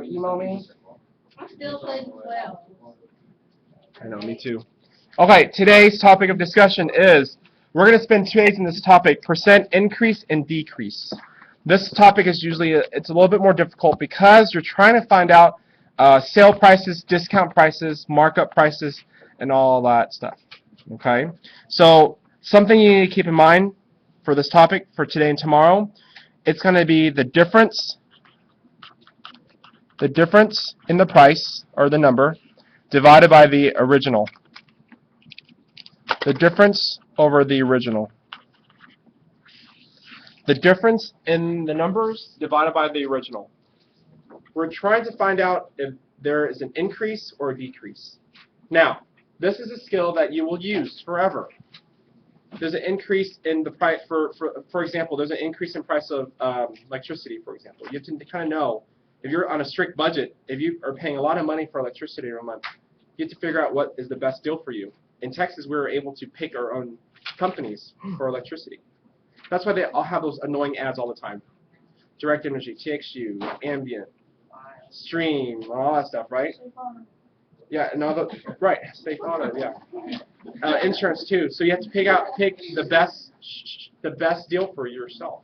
or email me. I'm still playing 12. I know, me too. Okay, today's topic of discussion is, we're going to spend 2 days in this topic, percent increase and decrease. This topic is usually, it's a little bit more difficult because you're trying to find out sale prices, discount prices, markup prices, and all that stuff. Okay? So, something you need to keep in mind for this topic for today and tomorrow, it's going to be the difference in the price, or the number, divided by the original. The difference over the original. The difference in the numbers divided by the original. We're trying to find out if there is an increase or a decrease. Now, this is a skill that you will use forever. There's an increase in the price, for example, there's an increase in price of electricity, for example. You have to kind of know, if you're on a strict budget, if you are paying a lot of money for electricity every month, you have to figure out what is the best deal for you. In Texas, we were able to pick our own companies for electricity. That's why they all have those annoying ads all the time. Direct Energy, TXU, Ambient, Stream, all that stuff, right? Yeah, and all the, right, Safe Auto, yeah. Insurance too. So you have to pick the best deal for yourself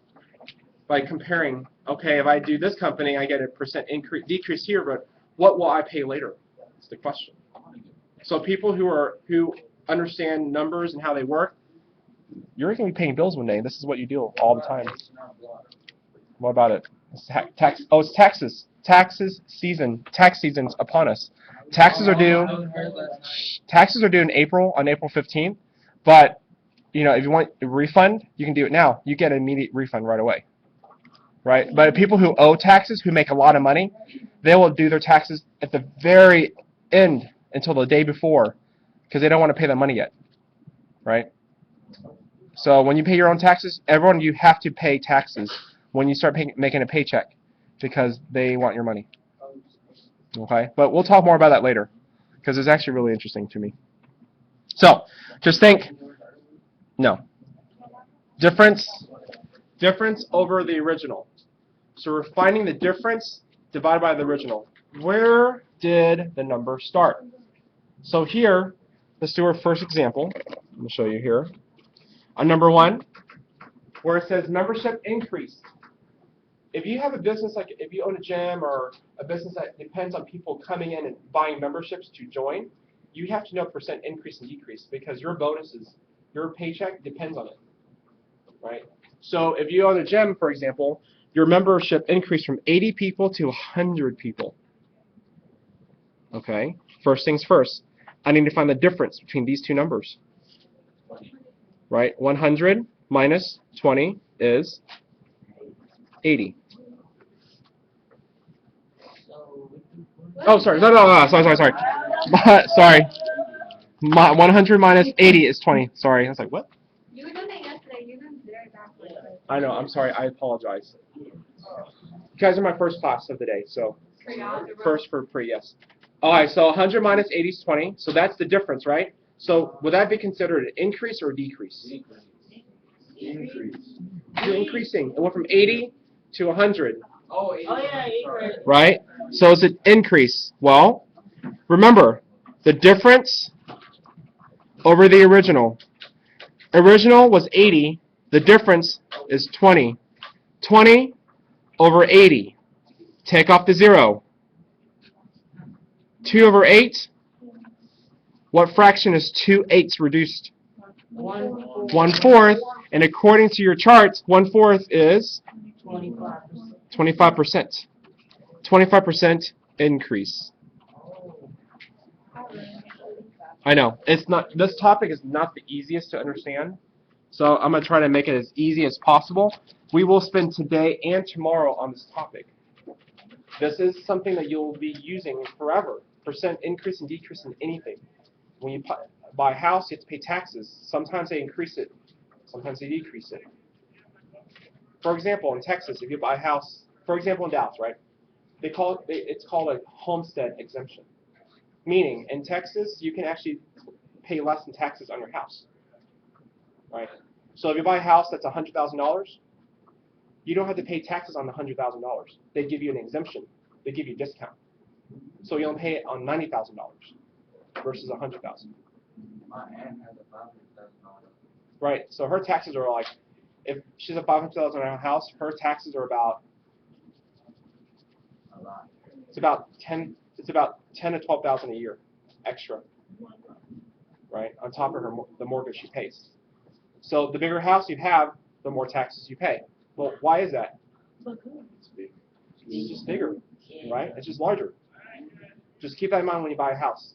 by comparing. Okay, if I do this company, I get a percent decrease here, but what will I pay later? That's the question. So people who understand numbers and how they work, you're going to be paying bills one day. This is what you do all the time. What about it? It's it's taxes. Tax season's upon us. Taxes are due in April, on April 15th. But if you want a refund, you can do it now. You get an immediate refund right away. Right? But people who owe taxes, who make a lot of money, they will do their taxes at the very end until the day before, because they don't want to pay the money yet. Right? So when you pay your own taxes, everyone, you have to pay taxes when you start making a paycheck, because they want your money. Okay? But we'll talk more about that later, because it's actually really interesting to me. So, just think, no. Difference over the original. So we're finding the difference divided by the original. Where did the number start? So here, let's do our first example. I'm going to show you here. On number 1, where it says membership increased. If you have a business, like if you own a gym or a business that depends on people coming in and buying memberships to join, you have to know percent increase and decrease, because your bonuses, your paycheck depends on it. Right? So if you own a gym, for example, your membership increased from 80 people to 100 people. Okay? First things first. I need to find the difference between these two numbers. Right? 100 minus 20 is 80. Oh, sorry. No, sorry. Sorry. 100 minus 80 is 20. Sorry. I was like, what? You were doing it yesterday. You didn't do it backwards. I know. I'm sorry. I apologize. You guys are my first class of the day, so Pre-Algebra. first for pre, yes. All right, so 100 minus 80 is 20. So that's the difference, right? So would that be considered an increase or a decrease? Increase. You're increasing. It went from 80 to 100. Oh, yeah, increase. Right? So it's an increase. Well, remember, the difference over the original. Original was 80. The difference is 20. 20 over 80. Take off the 0. 2 over 8. What fraction is 2/8 reduced? 1/4. And according to your charts, 1/4 is 25%. 25% increase. I know. It's not. This topic is not the easiest to understand, so I'm going to try to make it as easy as possible. We will spend today and tomorrow on this topic. This is something that you'll be using forever. Percent increase and decrease in anything. When you buy a house, you have to pay taxes. Sometimes they increase it. Sometimes they decrease it. For example, in Texas, if you buy a house, for example in Dallas, right? It's called a homestead exemption. Meaning, in Texas, you can actually pay less in taxes on your house. Right? So if you buy a house that's $100,000, you don't have to pay taxes on the $100,000. They give you an exemption. they give you a discount. So you only pay it on $90,000 versus $100,000. My aunt has a $500,000. Right. So her taxes are like, if she's a $500,000 house, her taxes are about A lot. it's about 10 to 12,000 a year extra. Right, on top of the mortgage she pays. So the bigger house you have, the more taxes you pay. Well, why is that? It's just bigger, right? It's just larger. Just keep that in mind when you buy a house.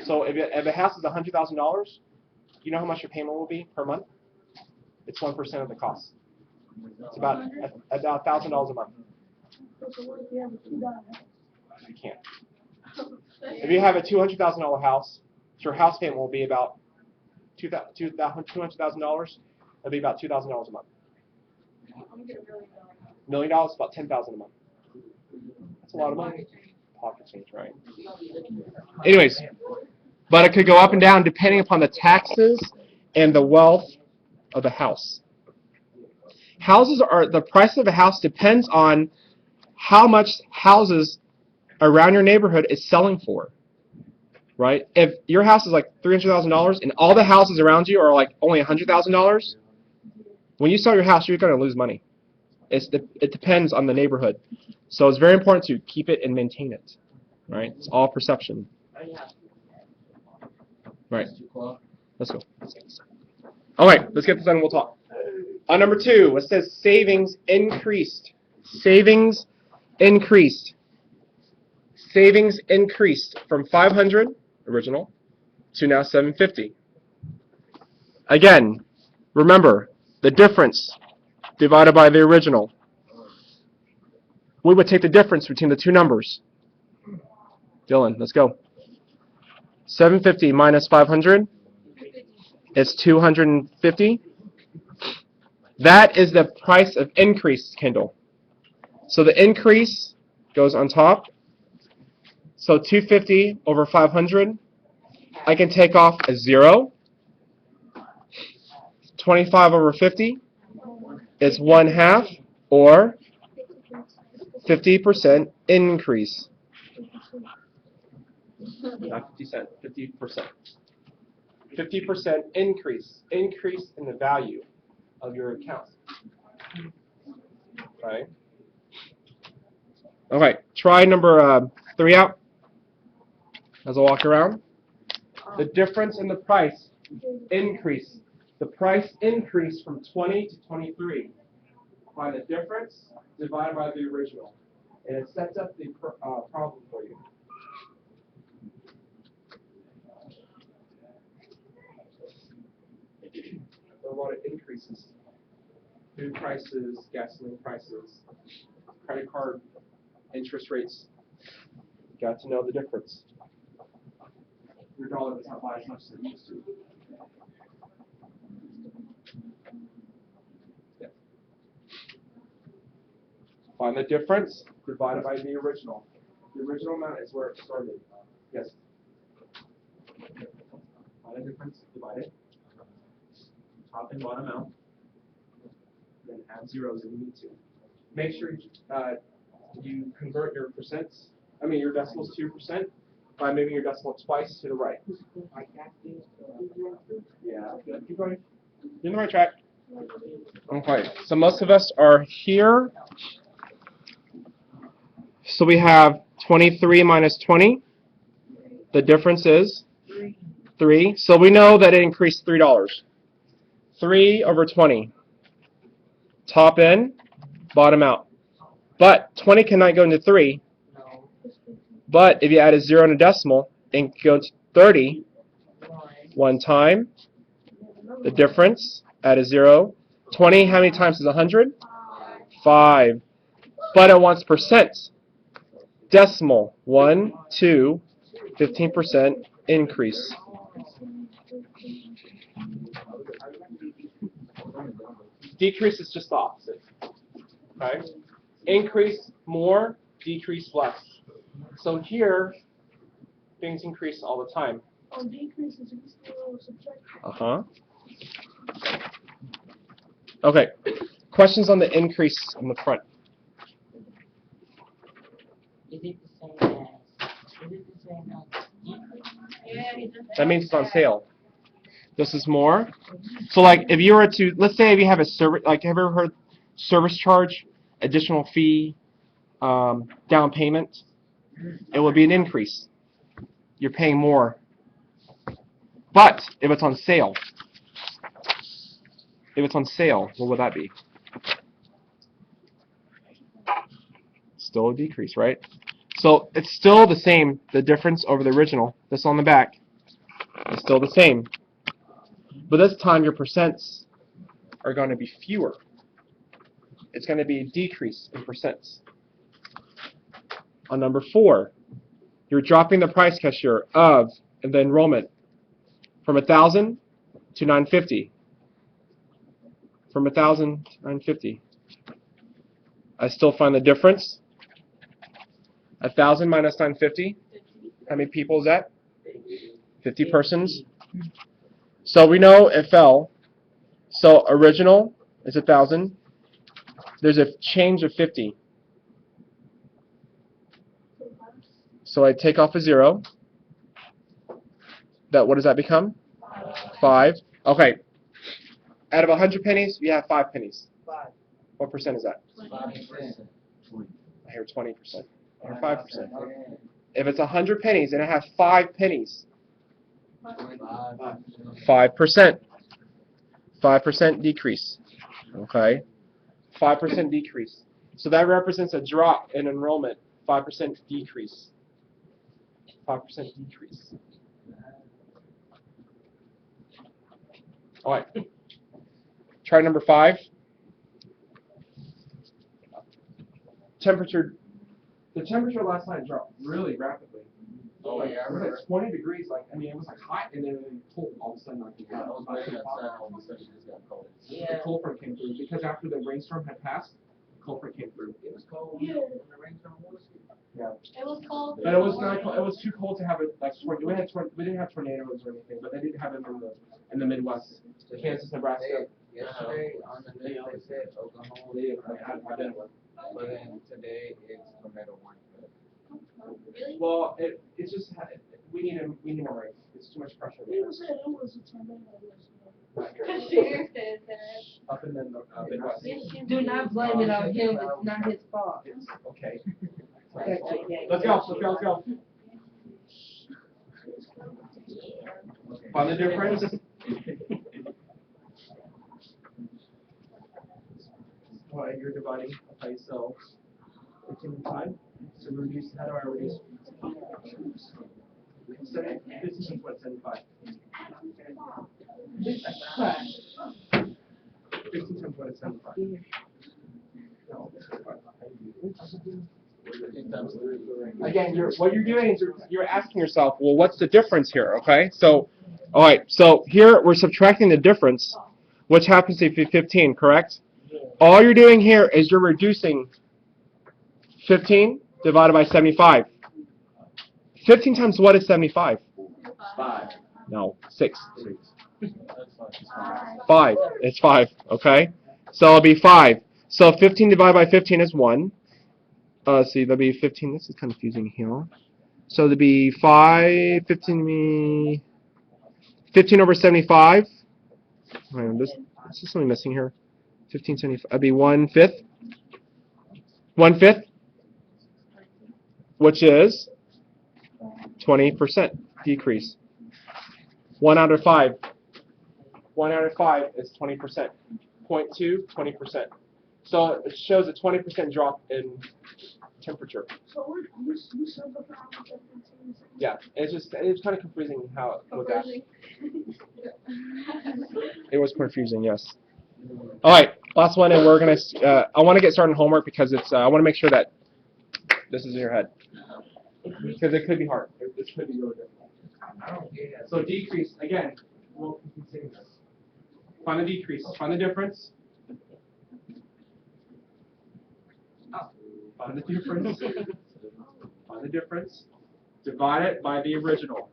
So if a house is $100,000, you know how much your payment will be per month? It's 1% of the cost. It's about $1,000 a month. You can't. If you have a $200,000 house, your house payment will be about $200,000. It'll be about $2,000 a month. $1 million, about $10,000 a month. That's a lot of money. Pocket change, right? Anyways, but it could go up and down depending upon the taxes and the wealth of the house. The price of a house depends on how much houses around your neighborhood is selling for. Right? If your house is like $300,000 and all the houses around you are like only $100,000, when you sell your house, you're going to lose money. It depends on the neighborhood. So it's very important to keep it and maintain it. Right? It's all perception. Right. Let's go. All right, let's get this done and we'll talk. On number 2, it says savings increased. Savings increased. Savings increased from 500 original to now 750. Again, remember the difference divided by the original. We would take the difference between the two numbers. Dylan, let's go. 750 minus 500 is 250. That is the price of increase, Kendall. So the increase goes on top. So 250 over 500, I can take off a 0. 25 over 50 is 1/2, or 50% increase. Not 50 cents, 50%. 50% increase in the value of your account. Okay. Okay, try number 3 out as I walk around. The difference in the price increase. The price increased from 20 to 23. Find the difference divided by the original. And it sets up the problem for you. There are a lot of increases. Food prices, gasoline prices, credit card interest rates. You got to know the difference. Your dollar does not buy as much as it used to. Yeah. Find the difference divided by the original. The original amount is where it started. Yes. Find the difference, divide it. Top and bottom out. Then add zeros if you need to. Make sure you convert your your decimals to your percent by moving your decimal twice to the right. Yeah, good. Keep going. You're on the right track. Okay, so most of us are here. So we have 23 minus 20. The difference is 3. So we know that it increased $3. 3 over 20. Top in, bottom out. But 20 cannot go into 3. But if you add a 0 and a decimal, it can go to 30 one time. The difference, add a 0. 20, how many times is 100? 5. But it wants percent. Decimal, 1, 2, 15% increase. Decrease is just the opposite. Okay? Increase more, decrease less. So here, things increase all the time. Decrease is subtraction. Uh-huh. Okay. Questions on the increase on the front? Is it the same as, Yeah, he just. That means it's on sale. This is more. So like if you were to, let's say if you have a service, like have you ever heard service charge, additional fee, down payment, it will be an increase. You're paying more. But if it's on sale, what would that be? Still a decrease, right? So it's still the same, the difference over the original. This on the back is still the same. But this time your percents are going to be fewer. It's going to be a decrease in percents. On number 4, you're dropping the price cashier of the enrollment from 1,000 to 950. From 1,000 to 950. I still find the difference. 1,000 minus 950. How many people is that? 50 persons. So we know it fell. So original is 1,000. There's a change of 50. So I take off a 0. What does that become? 5. Okay. Out of 100 pennies, you have 5 pennies. 5. What percent is that? 5%. I hear 20%. I hear 5%. If it's 100 pennies and I have 5 pennies, 5%. 5% decrease. Okay? 5% decrease. So that represents a drop in enrollment. 5% decrease. 5% decrease. All right. Try number 5. Temperature. The temperature last night dropped really rapidly. Oh, Like, yeah, I it was remember. like 20 degrees. Like, I mean, it was like hot and then it cold all of a sudden. Like, I was waiting outside, all of a sudden it just got cold. The cold front came through because after the rainstorm had passed, the cold front came through. It was cold Yeah. when the rainstorm was. Yeah. It was cold. But it was not cold. It was too cold to have it like we didn't have tornadoes or anything, but they did have them in the Midwest, Kansas, Nebraska. Yesterday on the news they said Oklahoma was I've been one. but then today it's tornado warning. Really? Well, it's just we need a rain. It's too much pressure. People said it was a tornado yesterday. Sheriff said that. Up in the Midwest. Yes, you Do not blame it on him, it's not his fault. It's okay. Let's go. Find the difference. Why you're dividing. Okay, so 15 So reduce. How do I reduce? 15.75. 15.75. Again, what you're doing is you're asking yourself, well, what's the difference here? Okay, so, all right, so here we're subtracting the difference, which happens to be 15, correct? All you're doing here is you're reducing 15 divided by 75. 15 times what is 75? 5. No, 6. 5. It's 5, okay? So it'll be 5. So 15 divided by 15 is 1. See, that'll be 15. This is confusing here. So there'll be 15 over 75. Is something missing here? 1575. That'd be 1/5. 1/5, which is 20% decrease. 1 out of 5. 1 out of 5 is 20%. 0.2, 20%. So it shows a 20% drop in temperature. So you said the problem. Yeah, it's kind of confusing how it was that. Really? It was confusing, yes. All right, last one, and we're gonna. I want to get started on homework because it's. I want to make sure that this is in your head because it could be hard. This could be really difficult. I don't get it. So decrease again. We'll continue this. Find the decrease. Find the difference. Find the difference. Find the difference. Divide it by the original.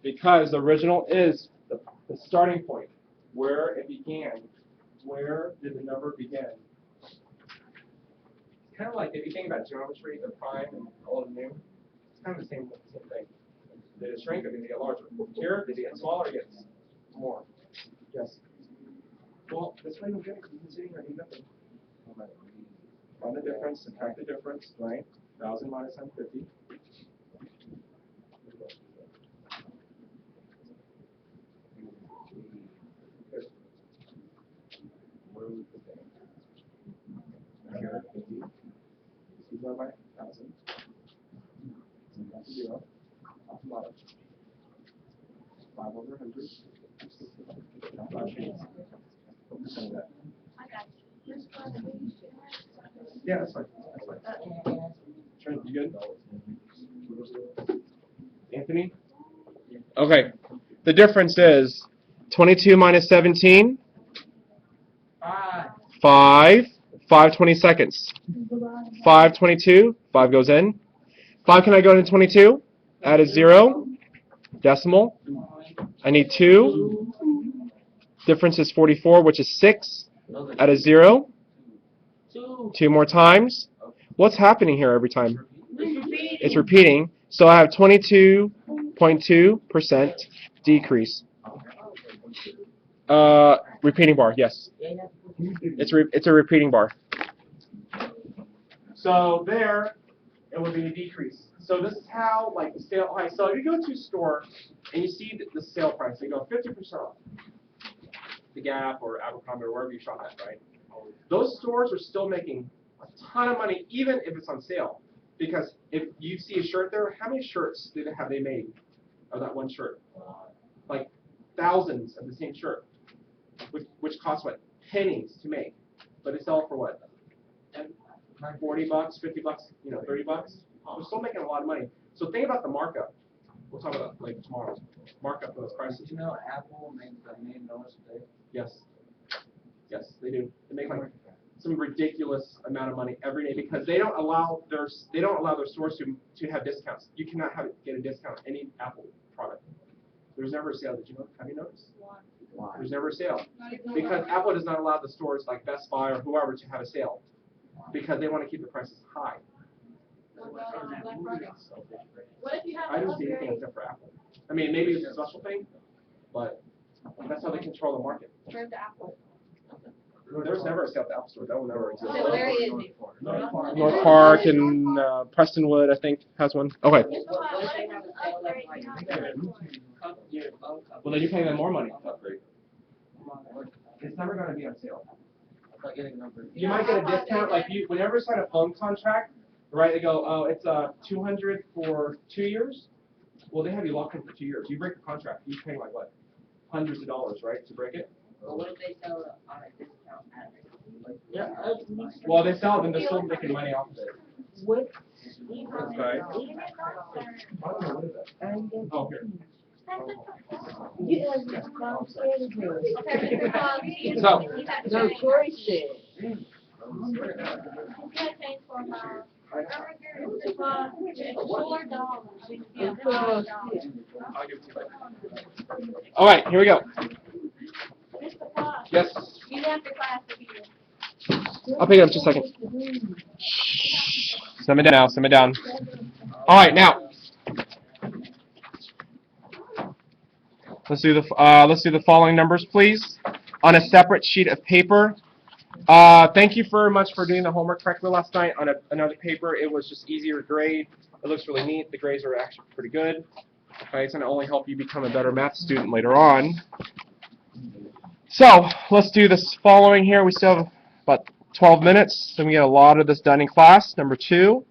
Because the original is the starting point, where it began. Where did the number begin? kind of like if you think about geometry, the prime and old and new, it's kind of the same thing. Did it shrink or did it get larger? Here, did it get smaller or get more? Yes. Well, that's why you get it. You can see here, you nothing. Find the difference, subtract the difference, right? 1,000 minus 150. Here, 50. Divided by 1,000. 0. Off the bottom. 5 over 100. 5 shades. What percent of that? I got you. Yeah, that's fine. That's fine. Trent, you good? Anthony? Okay. The difference is 22 minus 17. 5. 5 22. 5 goes in. 5 can I go into 22? Add a 0. Decimal. I need 2. Difference is 44, which is 6. Add a 0. 2 more times. What's happening here every time? It's repeating. So I have 22.2% decrease. Repeating bar, yes. It's a repeating bar. So there, it would be a decrease. So this is how, like, the sale price. So if you go to a store and you see the sale price, they go 50% off. The Gap or Abercrombie or wherever you shop at, right? Those stores are still making a ton of money, even if it's on sale. Because if you see a shirt there, how many shirts have they made of that one shirt? Like thousands of the same shirt, which costs what? Pennies to make, but they sell it for what? $40, $50, $30. They're still making a lot of money. So think about the markup. We'll talk about like tomorrow. Markup those prices. Did you know Apple makes $1 million today? Yes. Yes, they do. They make like some ridiculous amount of money every day because they don't allow their stores to have discounts. You cannot get a discount on any Apple product. There's never a sale. Did you know? Have you noticed? Why? There's never a sale because Apple does not allow the stores like Best Buy or whoever to have a sale because they want to keep the prices high. What if you have I don't see anything except for Apple. I mean, maybe it's a special thing, but that's how they control the market. Where's the Apple? There's never a sale at the Apple Store. That will never exist. So where is it? North Park and Prestonwood, I think, has one. Okay. Well, then you're paying them more money to upgrade. It's never going to be on sale. You might get a discount, like whenever you sign a phone contract, right? They go, oh, it's $200 for 2 years. Well, they have you locked in for 2 years. You break the contract, you're paying like what, hundreds of dollars, right, to break it? But what if they sell it on a discount? Yeah. Well, they sell it, and they're still making money off of it. What? Okay. I don't know, what is that? Oh, here. You have to come So, no choice there. I'll give it to you later. All right, here we go. Yes. You have to class to be here. I'll pick it up just a second. Simmer down now, simmer down. All right, now. Let's do the following numbers, please, on a separate sheet of paper. Thank you very much for doing the homework correctly last night on another paper. It was just easier to grade. It looks really neat. The grades are actually pretty good. Okay, it's going to only help you become a better math student later on. So let's do this following here. We still have about 12 minutes, so we get a lot of this done in class. Number 2,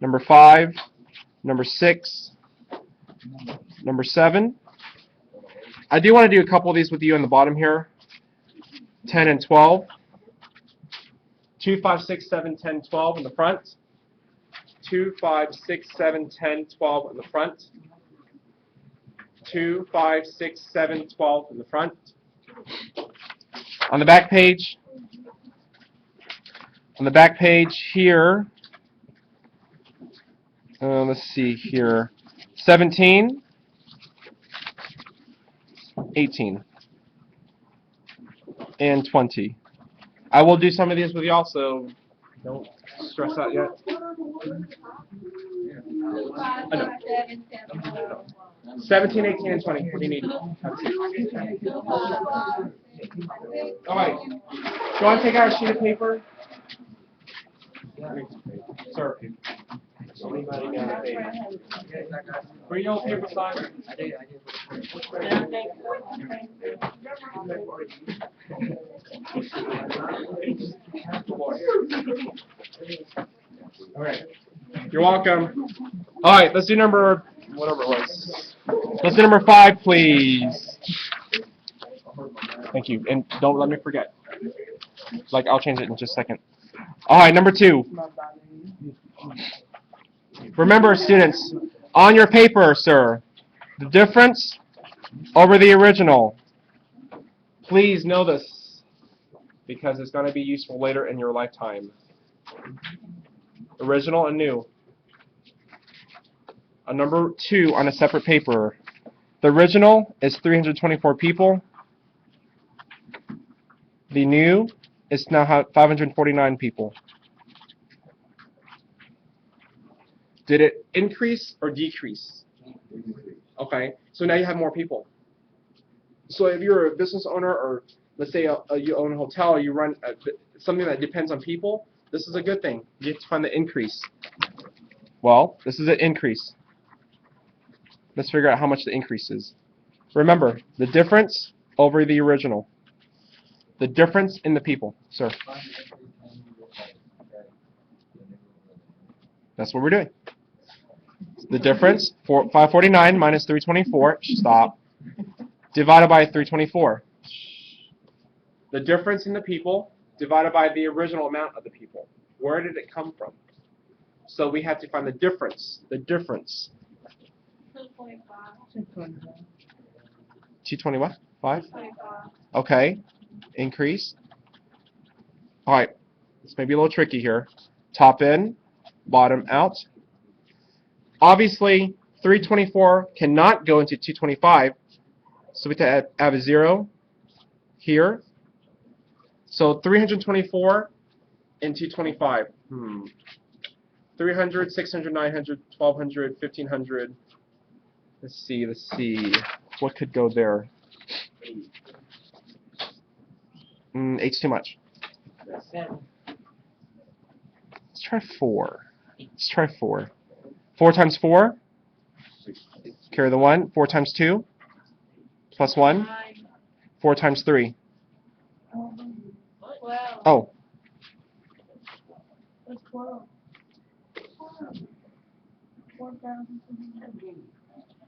number 5, number 6, number 7. I do want to do a couple of these with you on the bottom here. 10 and 12. 2, 5, 6, 7, 10, 12 in the front. 2, 5, 6, 7, 10, 12 in the front. 2, 5, 6, 7, 12 in the front. On the back page here, let's see here, 17, 18, and 20. I will do some of these with y'all, so don't stressed out yet? 5, I know. 5, 7, 7, 12. 17, 18, and 20. What do you need? 2, 5, 6, All right. Do you want to take out a sheet of paper? Sir. Anybody got a paper? Bring your old paper, Simon. I did. All right. You're welcome. All right, let's do number, whatever it was. Let's do number 5, please. Thank you. And don't let me forget. Like, I'll change it in just a second. All right, number 2. Remember, students, on your paper, sir, the difference over the original. Please know this, because it's going to be useful later in your lifetime. Original and new. A number 2 on a separate paper. The original is 324 people. The new is now 549 people. Did it increase or decrease? Okay, so now you have more people. So if you're a business owner, or let's say you own a hotel, or you run something that depends on people, this is a good thing. You have to find the increase. Well, this is an increase. Let's figure out how much the increase is. Remember, the difference over the original. The difference in the people, sir. That's what we're doing. The difference, 549 minus 324, stop, divided by 324. The difference in the people divided by the original amount of the people. Where did it come from? So we have to find the difference. The difference. 2.5. 220 what? 5? 25. Okay. Increase. All right. This may be a little tricky here. Top in, bottom out. Obviously, 324 cannot go into 225, so we have to add a 0 here. So 324 and 225. 300, 600, 900, 1200, 1500. Let's see. What could go there? 8's too much. Let's try 4. 4 times 4. Carry the 1. 4 times 2. Plus 1. 9. 4 times 3. 12. Oh. That's 12. 4,000.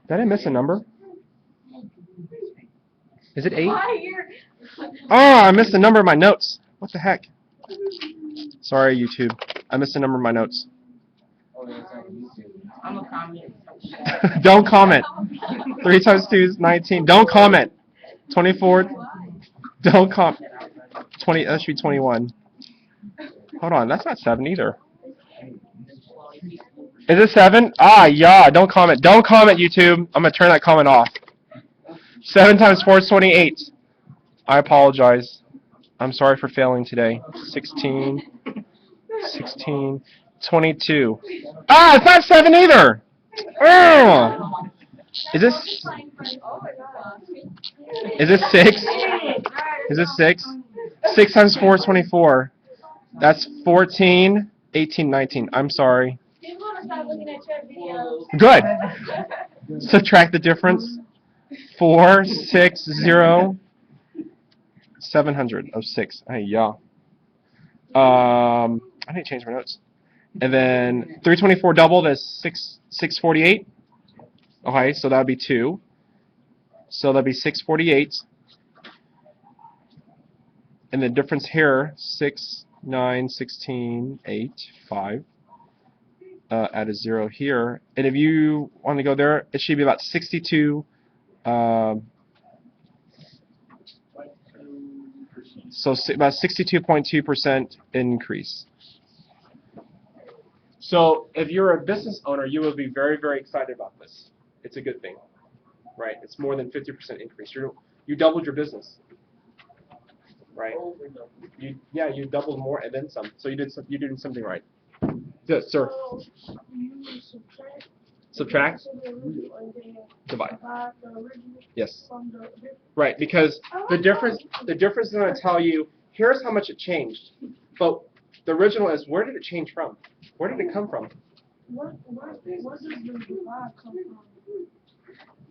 Did I miss a number? Is it 8? Why you're... Oh, I missed a number in my notes. What the heck? Sorry, YouTube. I missed a number in my notes. I'm a comment. Don't comment. 3 times 2 is 19. Don't comment. 24. Don't comment. 20. That should be 21. Hold on. That's not 7 either. Is it 7? Ah, yeah. Don't comment. Don't comment, YouTube. I'm going to turn that comment off. 7 times 4 is 28. I apologize. I'm sorry for failing today. 16. 22. Ah, it's not 7 either. Oh. Is this 6? Is this 6? 6 times 4 is 24. That's 14, 18, 19. I'm sorry. People want to start looking at your videos. Good. Subtract the difference. 4, 6, 0. 700 of 6. Hey, yeah. I need to change my notes. And then 324 doubled is 648. Okay, so that would be 2. So that would be 648. And the difference here, 6, 9, 16, 8, 5. Add a 0 here. And if you want to go there, it should be about 62. So about 62.2% increase. So if you're a business owner, you will be very, very excited about this. It's a good thing, right? It's more than 50% increase. You doubled your business, right? You doubled more and then some. So you're doing something right. Yes, sir. So, you subtract. Subtract. to the original and then Divide. the original Yes. from the difference. Right, because the difference is going to tell you here's how much it changed, but the original is where did it change from? Where did it come from? Where does the divide come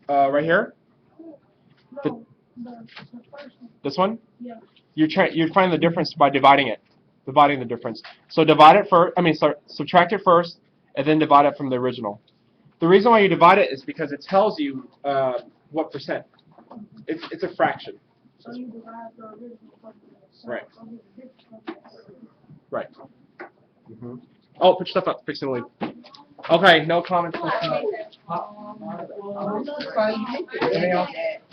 from? Right here. No, the first one. This one. Yeah. You're finding the difference by dividing the difference. So divide it first. I mean, subtract it first, and then divide it from the original. The reason why you divide it is because it tells you what percent. It's a fraction. So you divide the original from the Right. from the difference from the Right. Oh, put your stuff up. Fixing to leave. Okay, no comments. Oh, that's why you did Anything else? that.